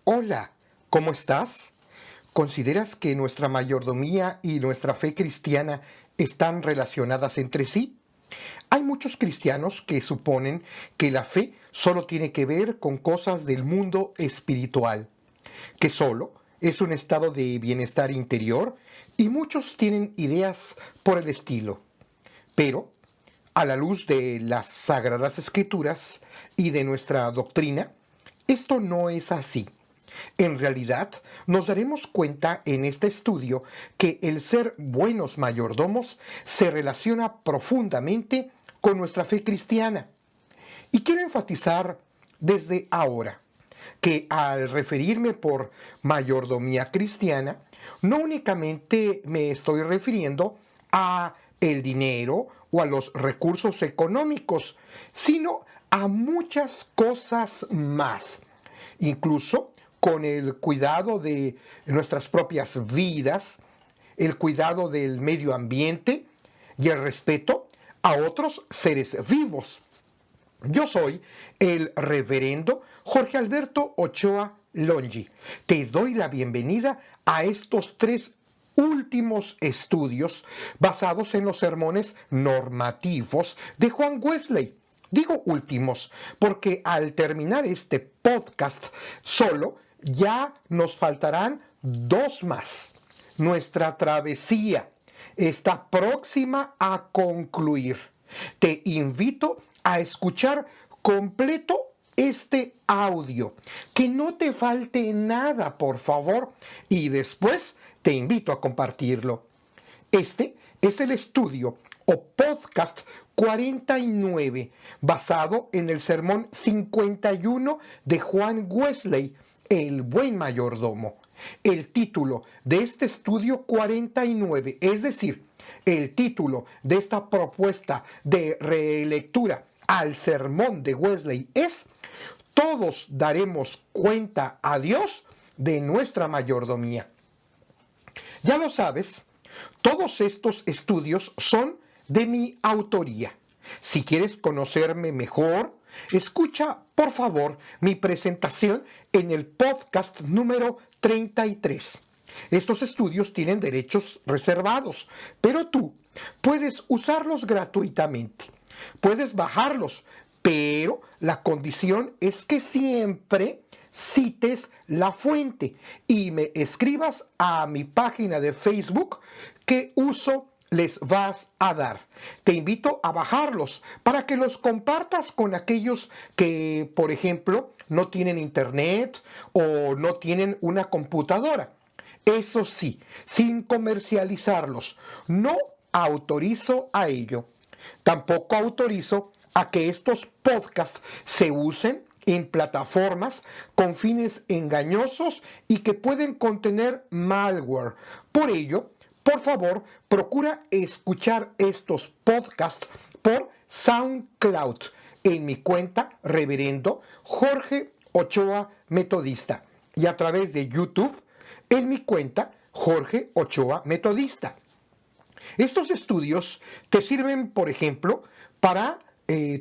Hola, ¿cómo estás? ¿Consideras que nuestra mayordomía y nuestra fe cristiana están relacionadas entre sí? Hay muchos cristianos que suponen que la fe solo tiene que ver con cosas del mundo espiritual, que solo es un estado de bienestar interior y muchos tienen ideas por el estilo. Pero, a la luz de las sagradas escrituras y de nuestra doctrina, esto no es así. En realidad, nos daremos cuenta en este estudio que el ser buenos mayordomos se relaciona profundamente con nuestra fe cristiana. Y quiero enfatizar desde ahora que al referirme por mayordomía cristiana, no únicamente me estoy refiriendo a el dinero o a los recursos económicos, sino a muchas cosas más, incluso con el cuidado de nuestras propias vidas, el cuidado del medio ambiente y el respeto a otros seres vivos. Yo soy el reverendo Jorge Alberto Ochoa Longi. Te doy la bienvenida a estos tres últimos estudios basados en los sermones normativos de Juan Wesley. Digo últimos porque al terminar este podcast solo ya nos faltarán dos más. Nuestra travesía está próxima a concluir. Te invito a escuchar completo este audio. Que no te falte nada, por favor, y después te invito a compartirlo. Este es el estudio o podcast 49, basado en el sermón 51 de Juan Wesley, el buen mayordomo. El título de este estudio 49, es decir, el título de esta propuesta de relectura al sermón de Wesley es: Todos daremos cuenta a Dios de nuestra mayordomía. Ya lo sabes, todos estos estudios son de mi autoría. Si quieres conocerme mejor, escucha por favor mi presentación en el podcast número 33. Estos estudios tienen derechos reservados, pero tú puedes usarlos gratuitamente. Puedes bajarlos, pero la condición es que siempre cites la fuente y me escribas a mi página de Facebook qué uso les vas a dar. Te invito a bajarlos para que los compartas con aquellos que, por ejemplo, no tienen internet o no tienen una computadora. Eso sí, sin comercializarlos. No autorizo a ello. Tampoco autorizo a que estos podcasts se usen en plataformas con fines engañosos y que pueden contener malware. Por ello, por favor, procura escuchar estos podcasts por SoundCloud en mi cuenta Reverendo Jorge Ochoa Metodista y a través de YouTube en mi cuenta Jorge Ochoa Metodista. Estos estudios te sirven, por ejemplo, para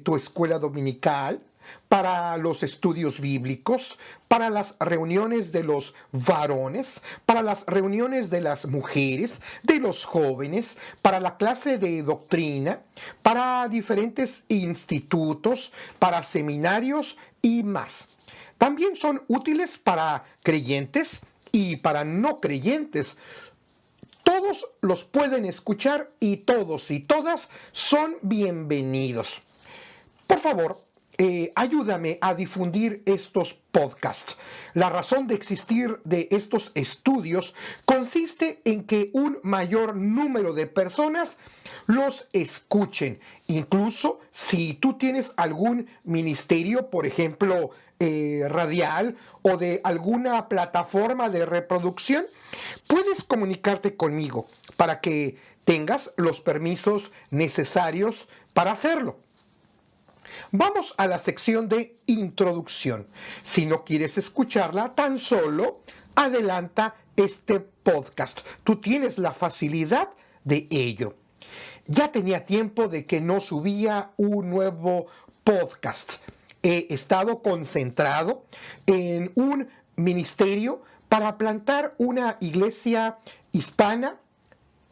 tu escuela dominical, para los estudios bíblicos, para las reuniones de los varones, para las reuniones de las mujeres, de los jóvenes, para la clase de doctrina, para diferentes institutos, para seminarios y más. También son útiles para creyentes y para no creyentes. Todos los pueden escuchar y todos y todas son bienvenidos. Por favor, ayúdame a difundir estos podcasts. La razón de existir de estos estudios consiste en que un mayor número de personas los escuchen. Incluso si tú tienes algún ministerio, por ejemplo, radial o de alguna plataforma de reproducción, puedes comunicarte conmigo para que tengas los permisos necesarios para hacerlo. Vamos a la sección de introducción. Si no quieres escucharla, tan solo adelanta este podcast. Tú tienes la facilidad de ello. Ya tenía tiempo de que no subía un nuevo podcast. He estado concentrado en un ministerio para plantar una iglesia hispana,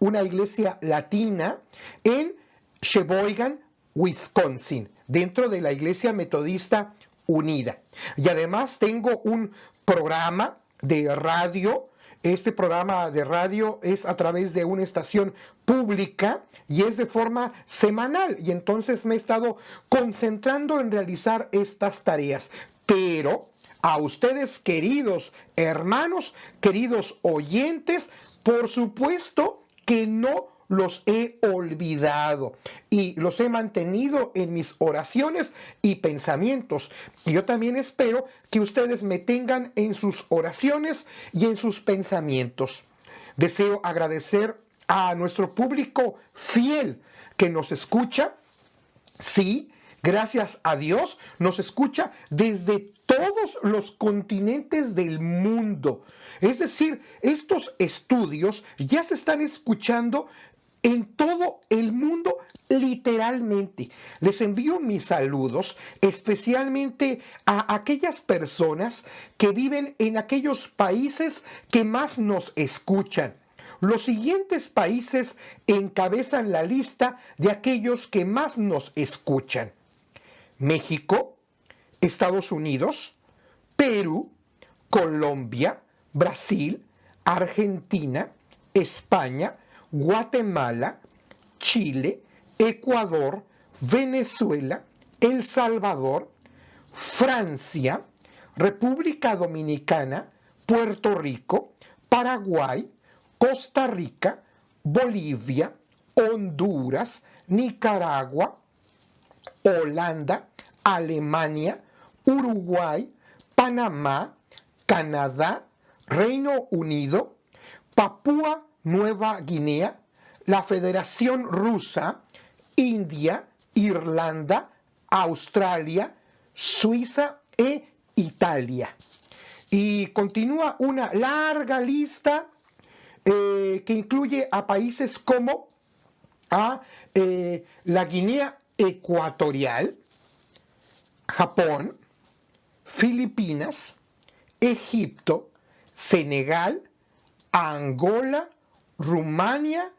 una iglesia latina en Sheboygan, Wisconsin, dentro de la Iglesia Metodista Unida. Y además tengo un programa de radio. Este programa de radio es a través de una estación pública y es de forma semanal. Y entonces me he estado concentrando en realizar estas tareas. Pero a ustedes, queridos hermanos, queridos oyentes, por supuesto que no los he olvidado y los he mantenido en mis oraciones y pensamientos. Y yo también espero que ustedes me tengan en sus oraciones y en sus pensamientos. Deseo agradecer a nuestro público fiel que nos escucha. Sí, gracias a Dios, nos escucha desde todos los continentes del mundo. Es decir, estos estudios ya se están escuchando en todo el mundo literalmente. Les envío mis saludos especialmente a aquellas personas que viven en aquellos países que más nos escuchan. Los siguientes países encabezan la lista de aquellos que más nos escuchan: México, Estados Unidos, Perú, Colombia, Brasil, Argentina, España, Guatemala, Chile, Ecuador, Venezuela, El Salvador, Francia, República Dominicana, Puerto Rico, Paraguay, Costa Rica, Bolivia, Honduras, Nicaragua, Holanda, Alemania, Uruguay, Panamá, Canadá, Reino Unido, Papúa Nueva Guinea, la Federación Rusa, India, Irlanda, Australia, Suiza e Italia. Y continúa una larga lista que incluye a países como la Guinea Ecuatorial, Japón, Filipinas, Egipto, Senegal, Angola, Rumania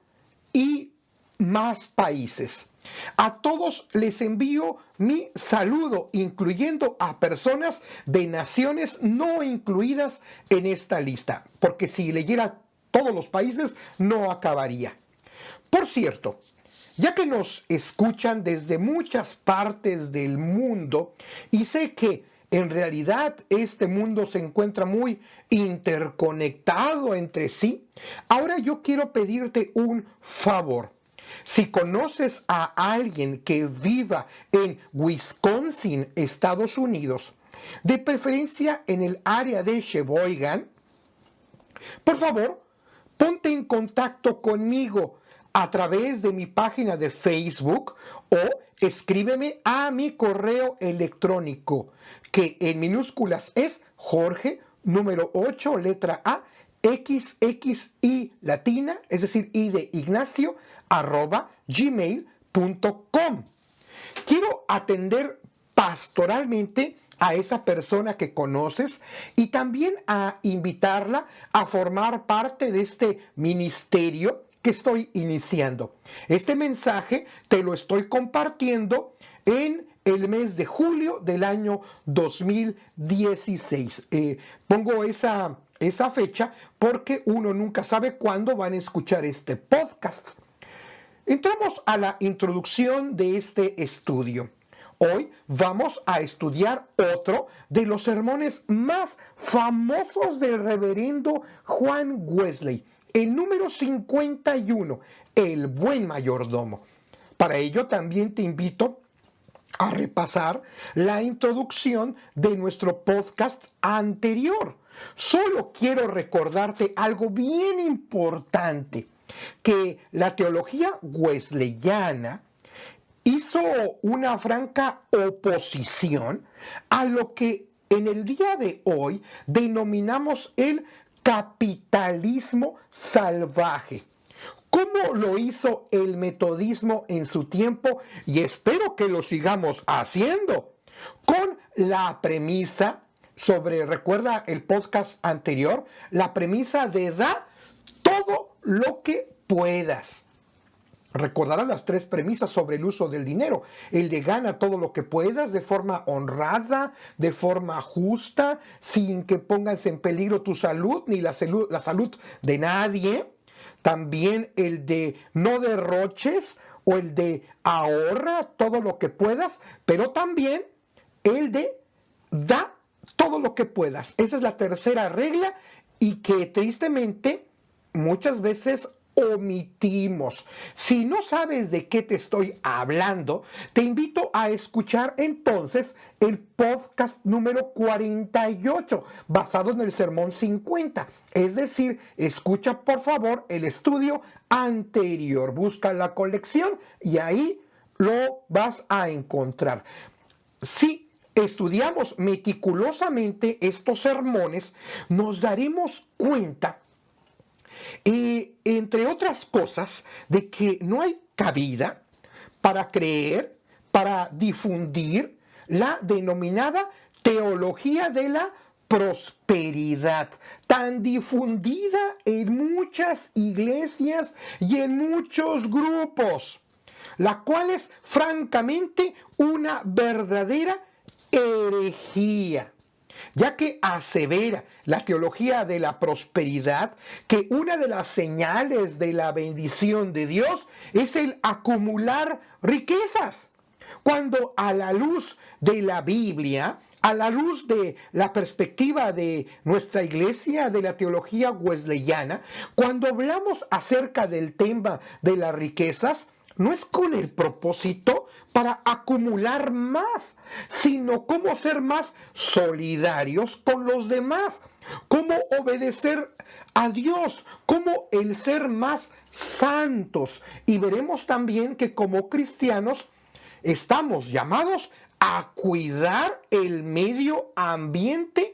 y más países. A todos les envío mi saludo, incluyendo a personas de naciones no incluidas en esta lista, porque si leyera todos los países no acabaría. Por cierto, ya que nos escuchan desde muchas partes del mundo, y sé que en realidad este mundo se encuentra muy interconectado entre sí, ahora yo quiero pedirte un favor. Si conoces a alguien que viva en Wisconsin, Estados Unidos, de preferencia en el área de Sheboygan, por favor, ponte en contacto conmigo a través de mi página de Facebook o escríbeme a mi correo electrónico, que en minúsculas es Jorge, número 8, letra A, XXI latina, es decir, I de Ignacio, @gmail.com. Quiero atender pastoralmente a esa persona que conoces y también a invitarla a formar parte de este ministerio que estoy iniciando. Este mensaje te lo estoy compartiendo en el mes de julio del año 2016. Pongo esa fecha porque uno nunca sabe cuándo van a escuchar este podcast. Entramos a la introducción de este estudio. Hoy vamos a estudiar otro de los sermones más famosos del reverendo Juan Wesley, el número 51, El Buen Mayordomo. Para ello también te invito a repasar la introducción de nuestro podcast anterior. Solo quiero recordarte algo bien importante, que la teología wesleyana hizo una franca oposición a lo que en el día de hoy denominamos el capitalismo salvaje. ¿Cómo lo hizo el metodismo en su tiempo? Y espero que lo sigamos haciendo, con la premisa recuerda el podcast anterior, la premisa de da todo lo que puedas. Recordarán las tres premisas sobre el uso del dinero. El de gana todo lo que puedas de forma honrada, de forma justa, sin que pongas en peligro tu salud ni la salud de nadie. También el de no derroches o el de ahorra todo lo que puedas, pero también el de da todo lo que puedas. Esa es la tercera regla y que tristemente muchas veces omitimos. Si no sabes de qué te estoy hablando, te invito a escuchar entonces el podcast número 48, basado en el sermón 50. Es decir, escucha por favor el estudio anterior, busca la colección y ahí lo vas a encontrar. Si estudiamos meticulosamente estos sermones, nos daremos cuenta entre otras cosas, de que no hay cabida para creer, para difundir la denominada teología de la prosperidad, tan difundida en muchas iglesias y en muchos grupos, la cual es francamente una verdadera herejía, ya que asevera la teología de la prosperidad que una de las señales de la bendición de Dios es el acumular riquezas, cuando a la luz de la Biblia, a la luz de la perspectiva de nuestra iglesia, de la teología wesleyana, cuando hablamos acerca del tema de las riquezas, no es con el propósito para acumular más, sino cómo ser más solidarios con los demás, cómo obedecer a Dios, cómo el ser más santos. Y veremos también que como cristianos estamos llamados a cuidar el medio ambiente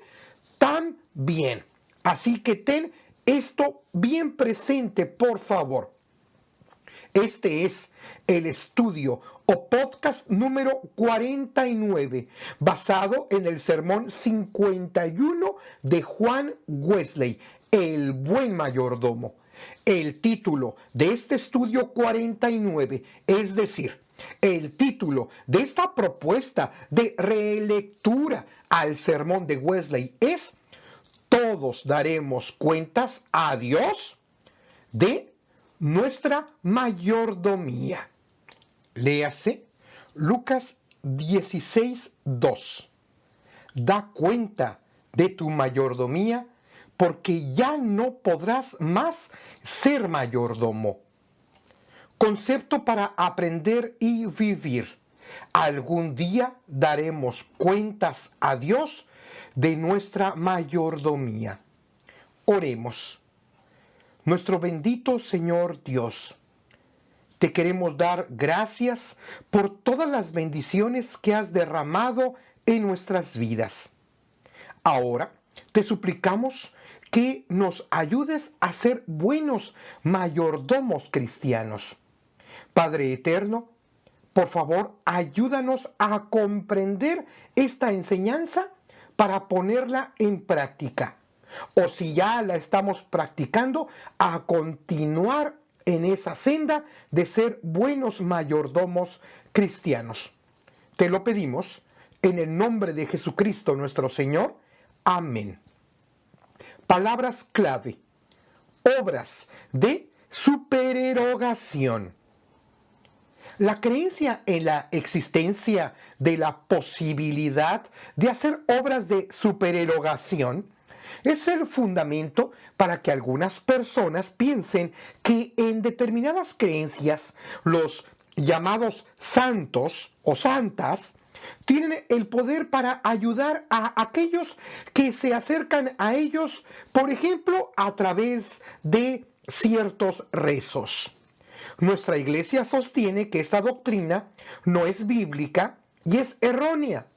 también. Así que ten esto bien presente, por favor. Este es el estudio o podcast número 49, basado en el sermón 51 de Juan Wesley, el buen mayordomo. El título de este estudio 49, es decir, el título de esta propuesta de relectura al sermón de Wesley es: todos daremos cuentas a Dios de nuestra mayordomía. Léase Lucas 16:2. Da cuenta de tu mayordomía, porque ya no podrás más ser mayordomo. Concepto para aprender y vivir. Algún día daremos cuentas a Dios de nuestra mayordomía. Oremos. Nuestro bendito Señor Dios, te queremos dar gracias por todas las bendiciones que has derramado en nuestras vidas. Ahora te suplicamos que nos ayudes a ser buenos mayordomos cristianos. Padre eterno, por favor, ayúdanos a comprender esta enseñanza para ponerla en práctica. O si ya la estamos practicando, a continuar en esa senda de ser buenos mayordomos cristianos. Te lo pedimos en el nombre de Jesucristo nuestro Señor. Amén. Palabras clave. Obras de supererogación. La creencia en la existencia de la posibilidad de hacer obras de supererogación es el fundamento para que algunas personas piensen que en determinadas creencias los llamados santos o santas tienen el poder para ayudar a aquellos que se acercan a ellos, por ejemplo, a través de ciertos rezos. Nuestra iglesia sostiene que esta doctrina no es bíblica y es errónea.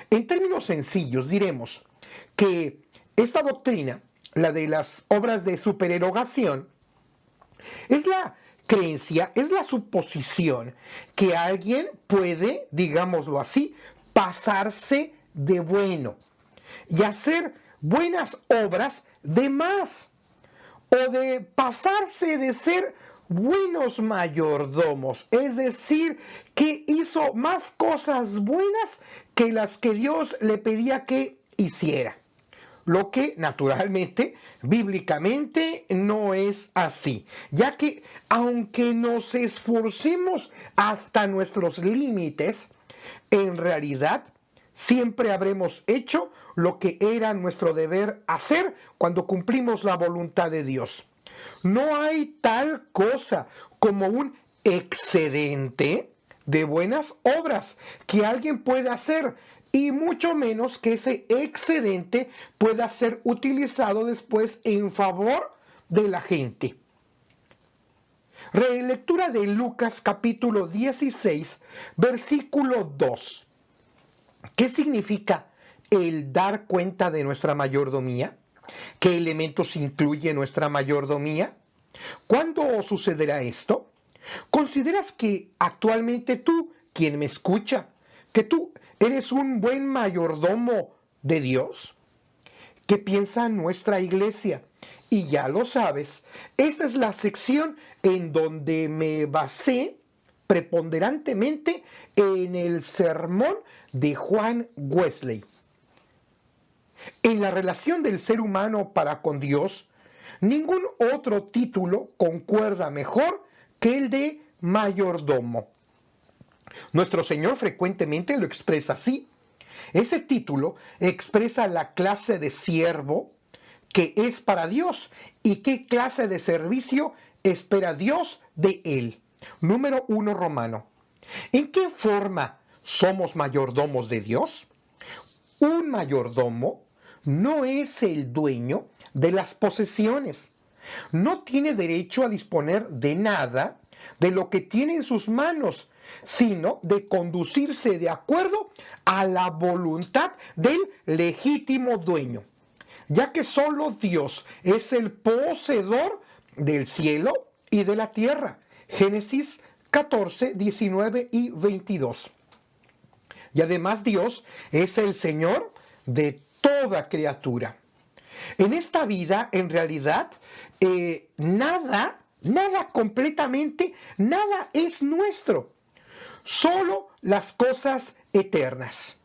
En términos sencillos diremos que esta doctrina, la de las obras de supererogación, es la creencia, es la suposición que alguien puede, digámoslo así, pasarse de bueno. y hacer buenas obras de más, o de pasarse de ser buenos mayordomos, es decir, que hizo más cosas buenas que las que Dios le pedía que hiciera. Lo que naturalmente, bíblicamente, no es así, ya que aunque nos esforcemos hasta nuestros límites, en realidad siempre habremos hecho lo que era nuestro deber hacer cuando cumplimos la voluntad de Dios. No hay tal cosa como un excedente de buenas obras que alguien pueda hacer, y mucho menos que ese excedente pueda ser utilizado después en favor de la gente. Relectura de Lucas capítulo 16, versículo 2. ¿Qué significa el dar cuenta de nuestra mayordomía? ¿Qué elementos incluye nuestra mayordomía? ¿Cuándo sucederá esto? ¿Consideras que actualmente tú, quien me escucha, que tú eres un buen mayordomo de Dios? ¿Qué piensa nuestra iglesia? Y ya lo sabes, esta es la sección en donde me basé preponderantemente en el sermón de Juan Wesley. En la relación del ser humano para con Dios, ningún otro título concuerda mejor que el de mayordomo. Nuestro Señor frecuentemente lo expresa así. Ese título expresa la clase de siervo que es para Dios y qué clase de servicio espera Dios de él. Número 1 Romano. ¿En qué forma somos mayordomos de Dios? Un mayordomo no es el dueño de las posesiones. No tiene derecho a disponer de nada de lo que tiene en sus manos, sino de conducirse de acuerdo a la voluntad del legítimo dueño, ya que solo Dios es el poseedor del cielo y de la tierra. Génesis 14, 19 y 22. Y además Dios es el Señor de toda criatura. En esta vida, en realidad, nada completamente, nada es nuestro. Solo las cosas eternas.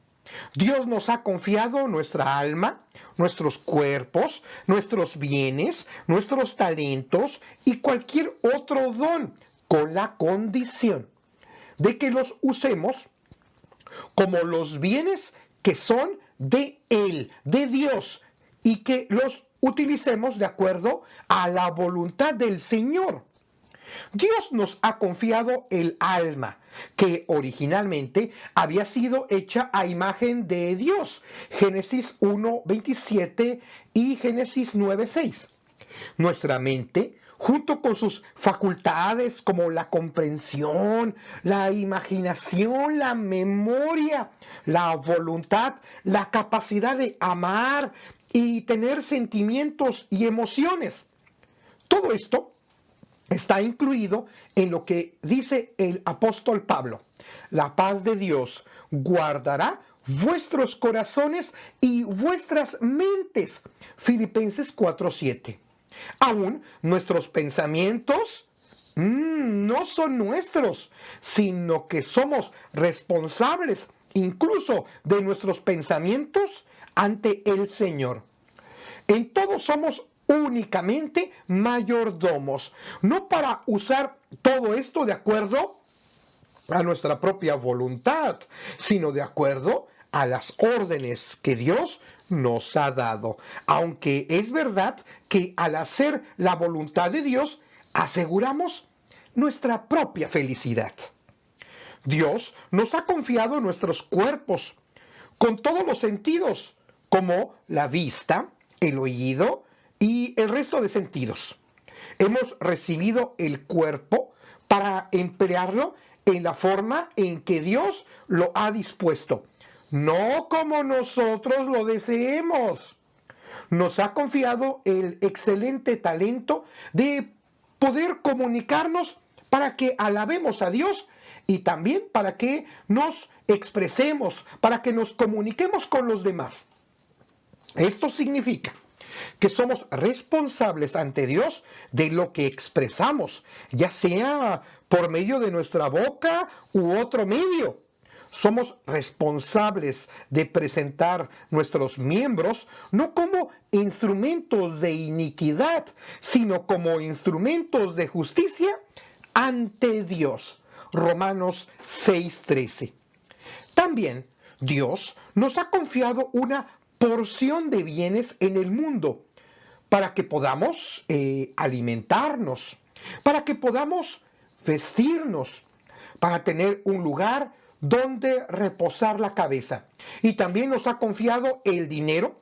Dios nos ha confiado nuestra alma, nuestros cuerpos, nuestros bienes, nuestros talentos y cualquier otro don, con la condición de que los usemos como los bienes que son de Él, de Dios, y que los utilicemos de acuerdo a la voluntad del Señor. Dios nos ha confiado el alma, que originalmente había sido hecha a imagen de Dios. Génesis 1:27 y Génesis 9:6. Nuestra mente, junto con sus facultades como la comprensión, la imaginación, la memoria, la voluntad, la capacidad de amar y tener sentimientos y emociones. Todo esto está incluido en lo que dice el apóstol Pablo. La paz de Dios guardará vuestros corazones y vuestras mentes. Filipenses 4:7. Aún nuestros pensamientos no son nuestros, sino que somos responsables incluso de nuestros pensamientos ante el Señor. En todo somos únicamente mayordomos, no para usar todo esto de acuerdo a nuestra propia voluntad, sino de acuerdo a las órdenes que Dios nos ha dado. Aunque es verdad que al hacer la voluntad de Dios, aseguramos nuestra propia felicidad. Dios nos ha confiado nuestros cuerpos con todos los sentidos, como la vista, el oído y el resto de sentidos. Hemos recibido el cuerpo para emplearlo en la forma en que Dios lo ha dispuesto, no como nosotros lo deseemos. Nos ha confiado el excelente talento de poder comunicarnos para que alabemos a Dios y también para que nos expresemos, para que nos comuniquemos con los demás. Esto significa que somos responsables ante Dios de lo que expresamos, ya sea por medio de nuestra boca u otro medio. Somos responsables de presentar nuestros miembros no como instrumentos de iniquidad, sino como instrumentos de justicia ante Dios. Romanos 6:13. También Dios nos ha confiado una porción de bienes en el mundo para que podamos alimentarnos, para que podamos vestirnos, para tener un lugar donde reposar la cabeza. Y también nos ha confiado el dinero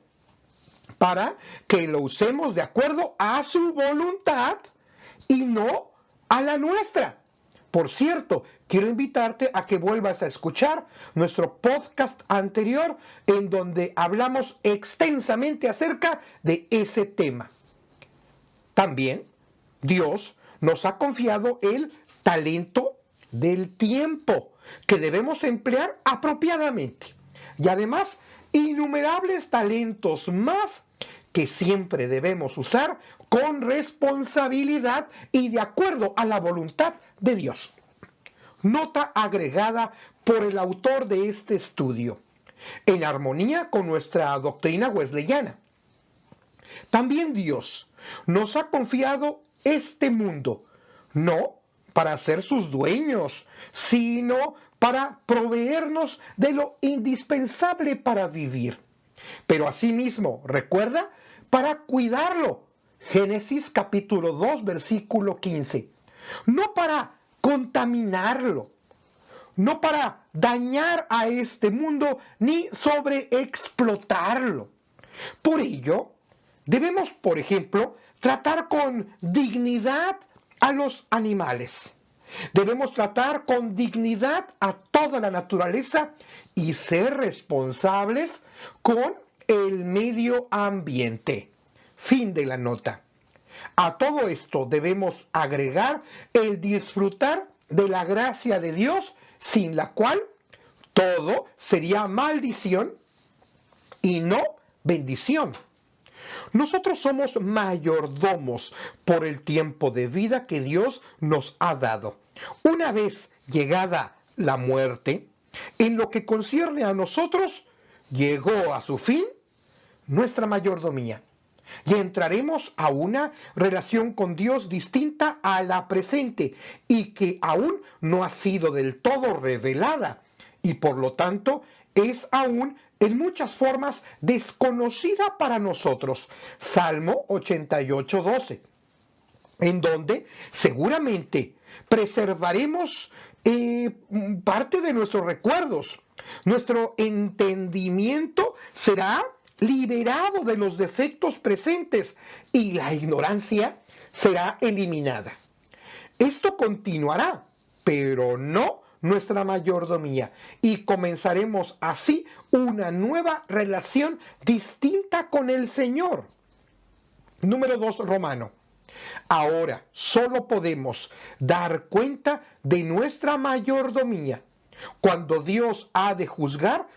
para que lo usemos de acuerdo a su voluntad y no a la nuestra. Por cierto, quiero invitarte a que vuelvas a escuchar nuestro podcast anterior en donde hablamos extensamente acerca de ese tema. También Dios nos ha confiado el talento del tiempo que debemos emplear apropiadamente. Y además, innumerables talentos más que siempre debemos usar con responsabilidad y de acuerdo a la voluntad de Dios. Nota agregada por el autor de este estudio, en armonía con nuestra doctrina wesleyana. También Dios nos ha confiado este mundo, no para ser sus dueños, sino para proveernos de lo indispensable para vivir. Pero asimismo, recuerda, para cuidarlo. Génesis capítulo 2, versículo 15. No para contaminarlo, no para dañar a este mundo ni sobreexplotarlo. Por ello, debemos, por ejemplo, tratar con dignidad a los animales. Debemos tratar con dignidad a toda la naturaleza y ser responsables con el medio ambiente. Fin de la nota. A todo esto debemos agregar el disfrutar de la gracia de Dios, sin la cual todo sería maldición y no bendición. Nosotros somos mayordomos por el tiempo de vida que Dios nos ha dado. Una vez llegada la muerte, en lo que concierne a nosotros, llegó a su fin nuestra mayordomía. Y entraremos a una relación con Dios distinta a la presente y que aún no ha sido del todo revelada y por lo tanto es aún en muchas formas desconocida para nosotros. Salmo 88:12, en donde seguramente preservaremos parte de nuestros recuerdos. Nuestro entendimiento será liberado de los defectos presentes y la ignorancia será eliminada. Esto continuará, pero no nuestra mayordomía, y comenzaremos así una nueva relación distinta con el Señor. Número 2, Romano. Ahora solo podemos dar cuenta de nuestra mayordomía cuando Dios ha de juzgar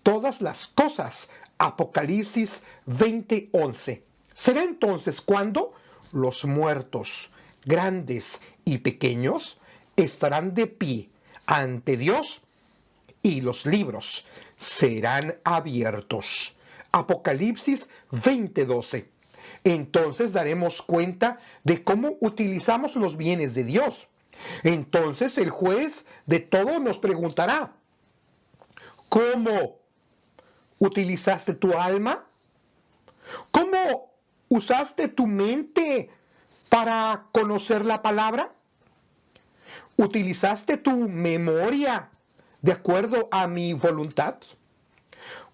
todas las cosas. Apocalipsis 20:11. Será entonces cuando los muertos, grandes y pequeños, estarán de pie ante Dios y los libros serán abiertos. Apocalipsis 20:12. Entonces daremos cuenta de cómo utilizamos los bienes de Dios. Entonces el juez de todo nos preguntará, ¿cómo utilizaste tu alma? ¿Cómo usaste tu mente para conocer la palabra? ¿Utilizaste tu memoria de acuerdo a mi voluntad?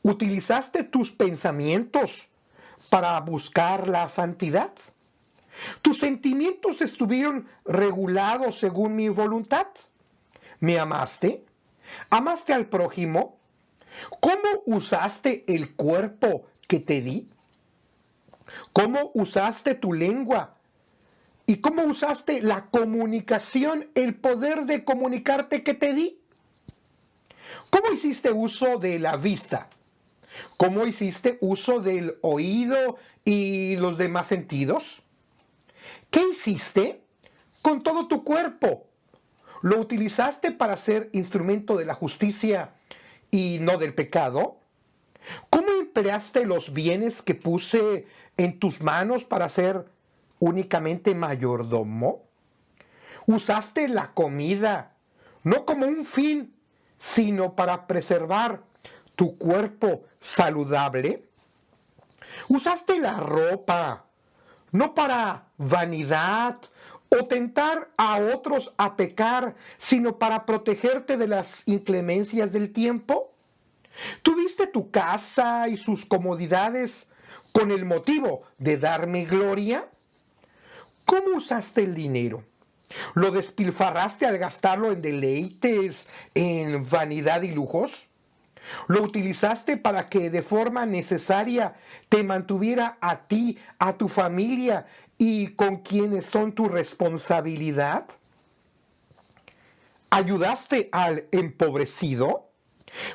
¿Utilizaste tus pensamientos para buscar la santidad? ¿Tus sentimientos estuvieron regulados según mi voluntad? ¿Me amaste? ¿Amaste al prójimo? ¿Cómo usaste el cuerpo que te di? ¿Cómo usaste tu lengua? ¿Y cómo usaste la comunicación, el poder de comunicarte que te di? ¿Cómo hiciste uso de la vista? ¿Cómo hiciste uso del oído y los demás sentidos? ¿Qué hiciste con todo tu cuerpo? ¿Lo utilizaste para ser instrumento de la justicia y no del pecado? ¿Cómo empleaste los bienes que puse en tus manos para ser únicamente mayordomo? ¿Usaste la comida no como un fin, sino para preservar tu cuerpo saludable? ¿Usaste la ropa no para vanidad o tentar a otros a pecar, sino para protegerte de las inclemencias del tiempo? ¿Tuviste tu casa y sus comodidades con el motivo de darme gloria? ¿Cómo usaste el dinero? ¿Lo despilfarraste al gastarlo en deleites, en vanidad y lujos? ¿Lo utilizaste para que de forma necesaria te mantuviera a ti, a tu familia y con quienes son tu responsabilidad? ¿Ayudaste al empobrecido?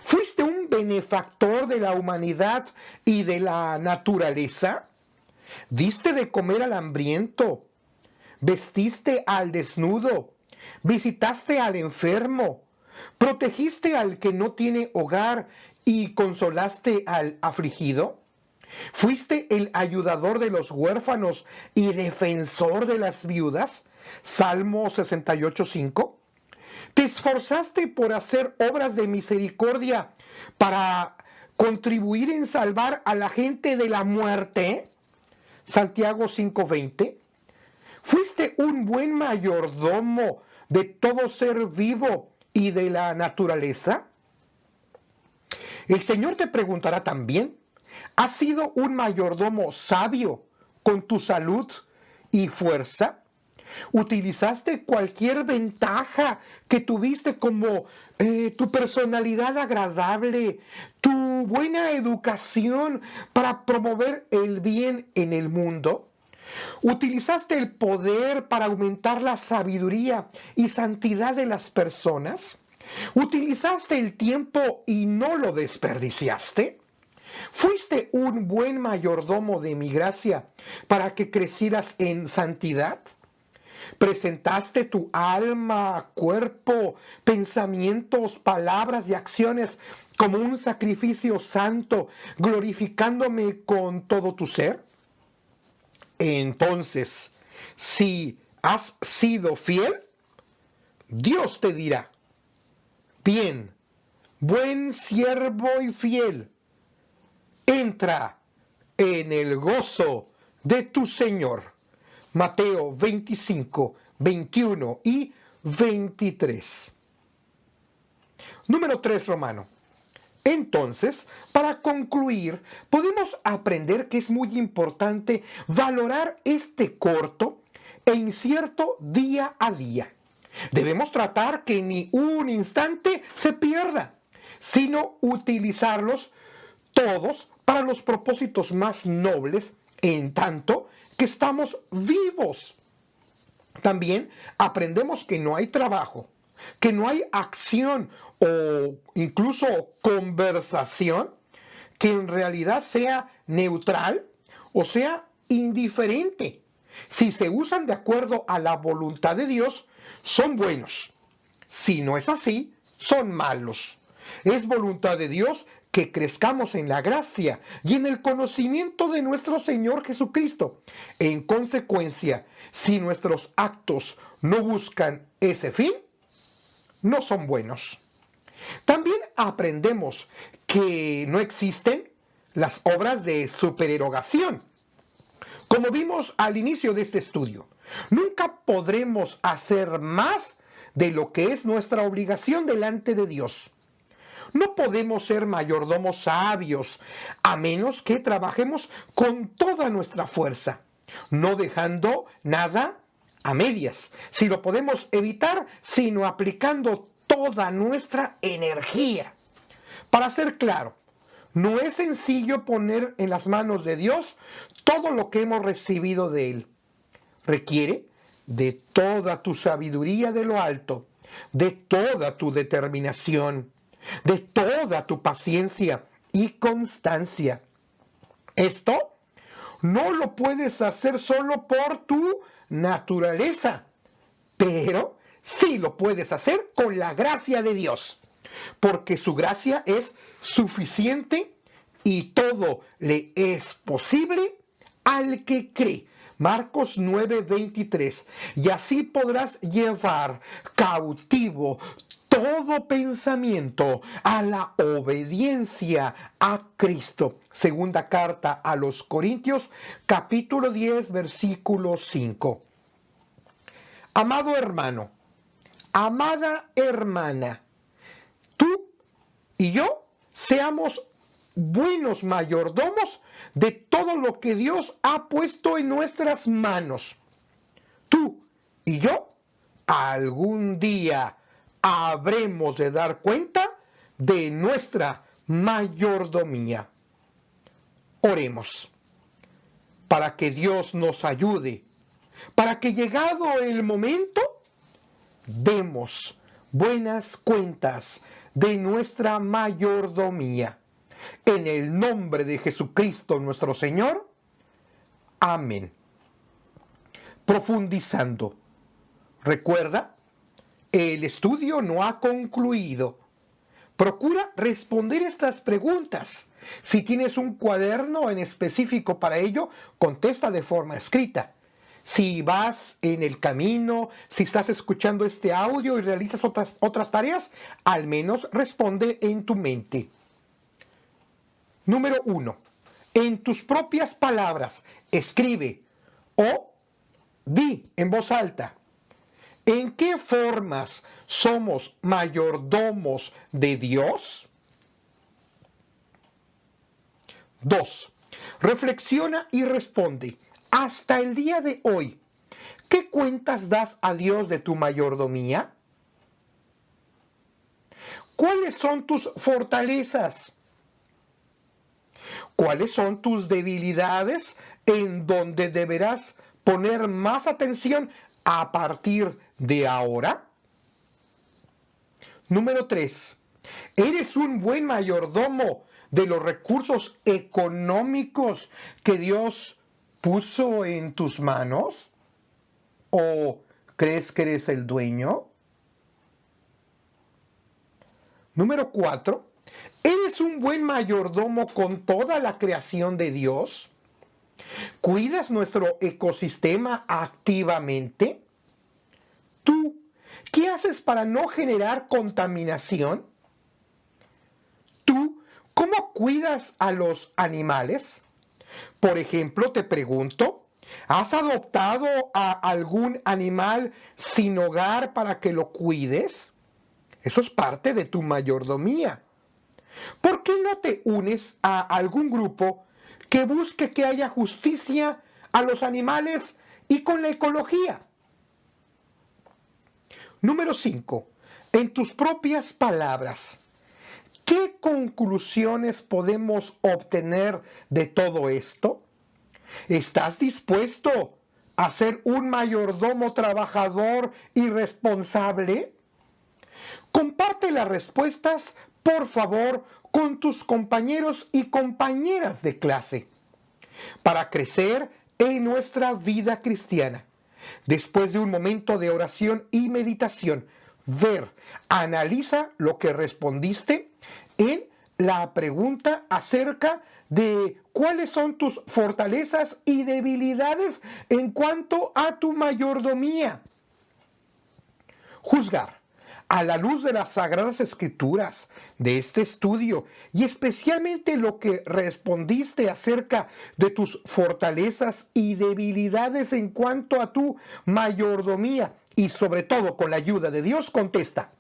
¿Fuiste un benefactor de la humanidad y de la naturaleza? ¿Diste de comer al hambriento? ¿Vestiste al desnudo? ¿Visitaste al enfermo? ¿Protegiste al que no tiene hogar y consolaste al afligido? ¿Fuiste el ayudador de los huérfanos y defensor de las viudas? Salmo 68:5. ¿Te esforzaste por hacer obras de misericordia para contribuir en salvar a la gente de la muerte? Santiago 5:20. ¿Fuiste un buen mayordomo de todo ser vivo y de la naturaleza? El Señor te preguntará también, ¿has sido un mayordomo sabio con tu salud y fuerza? ¿Utilizaste cualquier ventaja que tuviste como tu personalidad agradable, tu buena educación para promover el bien en el mundo? ¿Utilizaste el poder para aumentar la sabiduría y santidad de las personas? ¿Utilizaste el tiempo y no lo desperdiciaste? ¿Fuiste un buen mayordomo de mi gracia para que crecieras en santidad? ¿Presentaste tu alma, cuerpo, pensamientos, palabras y acciones como un sacrificio santo, glorificándome con todo tu ser? Entonces, si has sido fiel, Dios te dirá, bien, buen siervo y fiel, entra en el gozo de tu Señor. Mateo 25, 21 y 23. Número 3, Romano. Entonces, para concluir, podemos aprender que es muy importante valorar este corto e incierto día a día. Debemos tratar que ni un instante se pierda, sino utilizarlos todos para los propósitos más nobles, en tanto que estamos vivos. También aprendemos que no hay trabajo, que no hay acción o incluso conversación que en realidad sea neutral o sea indiferente. Si se usan de acuerdo a la voluntad de Dios, son buenos. Si no es así, son malos. Es voluntad de Dios que crezcamos en la gracia y en el conocimiento de nuestro Señor Jesucristo. En consecuencia, si nuestros actos no buscan ese fin, no son buenos. También aprendemos que no existen las obras de supererogación. Como vimos al inicio de este estudio, nunca podremos hacer más de lo que es nuestra obligación delante de Dios. No podemos ser mayordomos sabios a menos que trabajemos con toda nuestra fuerza, no dejando nada a medias. Si lo podemos evitar, sino aplicando toda nuestra energía. Para ser claro, no es sencillo poner en las manos de Dios todo lo que hemos recibido de Él. Requiere de toda tu sabiduría de lo alto, de toda tu determinación, de toda tu paciencia y constancia. Esto no lo puedes hacer solo por tu naturaleza, pero sí lo puedes hacer con la gracia de Dios, porque su gracia es suficiente y todo le es posible al que cree. Marcos 9:23. Y así podrás llevar cautivo todo pensamiento a la obediencia a Cristo. Segunda carta a los Corintios, capítulo 10, versículo 5. Amado hermano, amada hermana, tú y yo seamos buenos mayordomos de todo lo que Dios ha puesto en nuestras manos. Tú y yo algún día habremos de dar cuenta de nuestra mayordomía. Oremos para que Dios nos ayude, para que llegado el momento demos buenas cuentas de nuestra mayordomía. En el nombre de Jesucristo nuestro Señor. Amén. Profundizando. Recuerda, el estudio no ha concluido. Procura responder estas preguntas. Si tienes un cuaderno en específico para ello, contesta de forma escrita. Si vas en el camino, si estás escuchando este audio y realizas otras tareas, al menos responde en tu mente. Número 1. En tus propias palabras, escribe o di en voz alta. ¿En qué formas somos mayordomos de Dios? 2. Reflexiona y responde. Hasta el día de hoy, ¿qué cuentas das a Dios de tu mayordomía? ¿Cuáles son tus fortalezas? ¿Cuáles son tus debilidades en donde deberás poner más atención a partir de ahora? Número 3. ¿Eres un buen mayordomo de los recursos económicos que Dios puso en tus manos? ¿O crees que eres el dueño? Número 4. ¿Eres un buen mayordomo con toda la creación de Dios? ¿Cuidas nuestro ecosistema activamente? ¿Tú qué haces para no generar contaminación? ¿Tú cómo cuidas a los animales? Por ejemplo, te pregunto, ¿has adoptado a algún animal sin hogar para que lo cuides? Eso es parte de tu mayordomía. ¿Por qué no te unes a algún grupo que busque que haya justicia a los animales y con la ecología? Número 5. En tus propias palabras, ¿qué conclusiones podemos obtener de todo esto? ¿Estás dispuesto a ser un mayordomo trabajador y responsable? Comparte las respuestas, por favor, con tus compañeros y compañeras de clase para crecer en nuestra vida cristiana. Después de un momento de oración y meditación, analiza lo que respondiste en la pregunta acerca de cuáles son tus fortalezas y debilidades en cuanto a tu mayordomía. Juzgar a la luz de las Sagradas Escrituras, de este estudio, y especialmente lo que respondiste acerca de tus fortalezas y debilidades en cuanto a tu mayordomía, y sobre todo con la ayuda de Dios, contesta.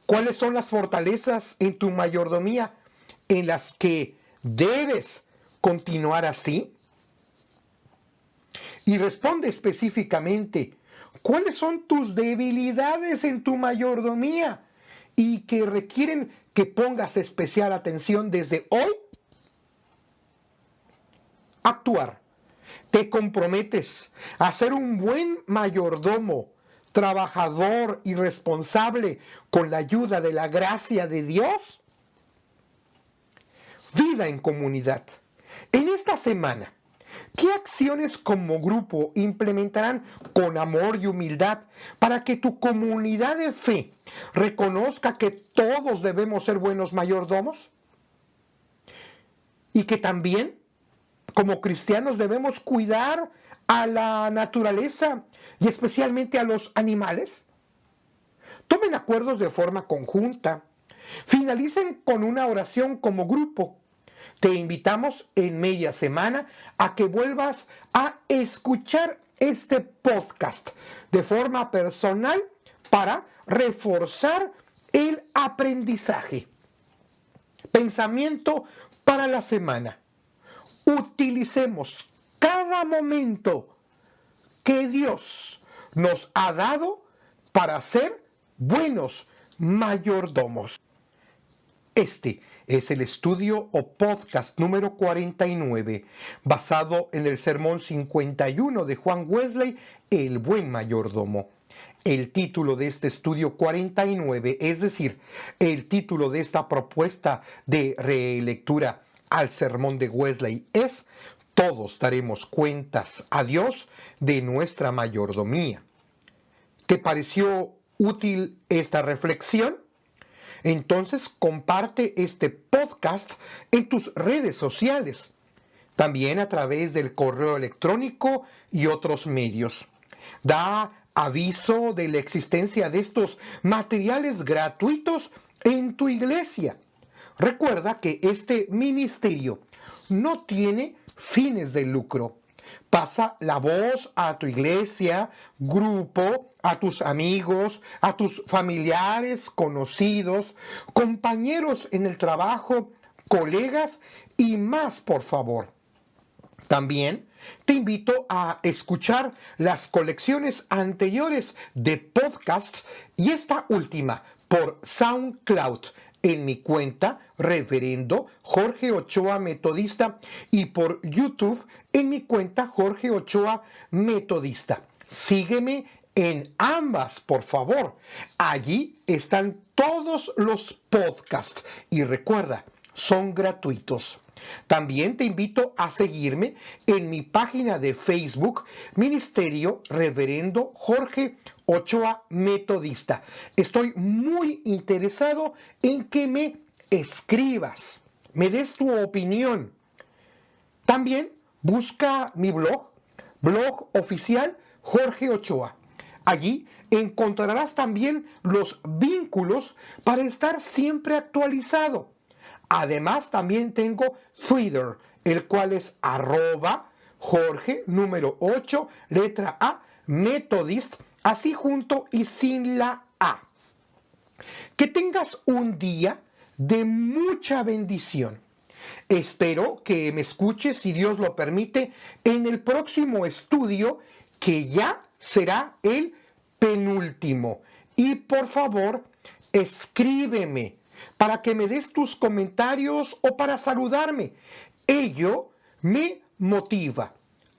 ¿Cuáles son las fortalezas en tu mayordomía en las que debes continuar así? Y responde específicamente, ¿cuáles son tus debilidades en tu mayordomía y que requieren que pongas especial atención desde hoy? Actuar. ¿Te comprometes a ser un buen mayordomo, trabajador y responsable con la ayuda de la gracia de Dios? vida en comunidad. En esta semana, ¿qué acciones como grupo implementarán con amor y humildad para que tu comunidad de fe reconozca que todos debemos ser buenos mayordomos? Y que también, como cristianos, debemos cuidar a la naturaleza y especialmente a los animales. Tomen acuerdos de forma conjunta. Finalicen con una oración como grupo. Te invitamos en media semana a que vuelvas a escuchar este podcast de forma personal para reforzar el aprendizaje. Pensamiento para la semana. Utilicemos cada momento que Dios nos ha dado para ser buenos mayordomos. Este es el estudio o podcast número 49, basado en el sermón 51 de Juan Wesley, El Buen Mayordomo. El título de este estudio 49, es decir, el título de esta propuesta de relectura al sermón de Wesley es: Todos daremos cuentas a Dios de nuestra mayordomía. ¿Te pareció útil esta reflexión? Entonces comparte este podcast en tus redes sociales, también a través del correo electrónico y otros medios. Da aviso de la existencia de estos materiales gratuitos en tu iglesia. Recuerda que este ministerio no tiene fines de lucro. Pasa la voz a tu iglesia, grupo, a tus amigos, a tus familiares, conocidos, compañeros en el trabajo, colegas y más, por favor. También te invito a escuchar las colecciones anteriores de podcasts y esta última por SoundCloud en mi cuenta Reverendo Jorge Ochoa Metodista y por YouTube en mi cuenta Jorge Ochoa Metodista. Sígueme en ambas, por favor. Allí están todos los podcasts y recuerda, son gratuitos. También te invito a seguirme en mi página de Facebook, Ministerio Reverendo Jorge Ochoa Metodista. Estoy muy interesado en que me escribas, me des tu opinión. También busca mi blog oficial Jorge Ochoa. Allí encontrarás también los vínculos para estar siempre actualizado. Además, también tengo Twitter, el cual es @Jorge, número 8, letra A, Methodist, así junto y sin la A. Que tengas un día de mucha bendición. Espero que me escuches, si Dios lo permite, en el próximo estudio, que ya será el penúltimo. Y por favor, escríbeme para que me des tus comentarios o para saludarme. Ello me motiva.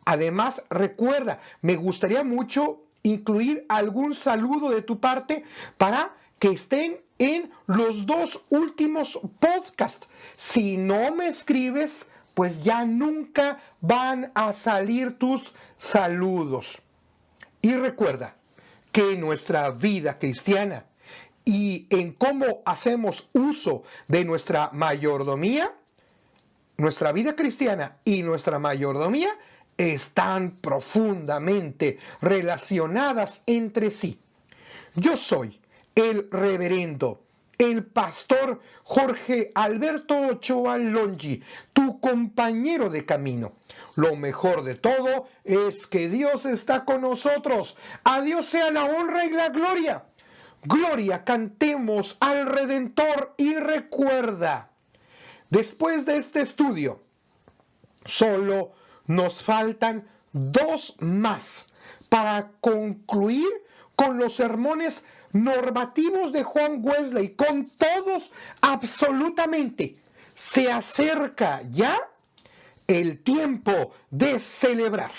Además, recuerda, me gustaría mucho incluir algún saludo de tu parte para que estén en los dos últimos podcasts. Si no me escribes, pues ya nunca van a salir tus saludos. Y recuerda que nuestra vida cristiana y en cómo hacemos uso de nuestra mayordomía, nuestra vida cristiana y nuestra mayordomía están profundamente relacionadas entre sí. Yo soy el reverendo, el pastor Jorge Alberto Ochoa Longi, tu compañero de camino. Lo mejor de todo es que Dios está con nosotros. A Dios sea la honra y la gloria. Gloria, cantemos al Redentor. Y recuerda, después de este estudio, solo nos faltan 2 más para concluir con los sermones normativos de Juan Wesley, con todos absolutamente. Se acerca ya el tiempo de celebrar.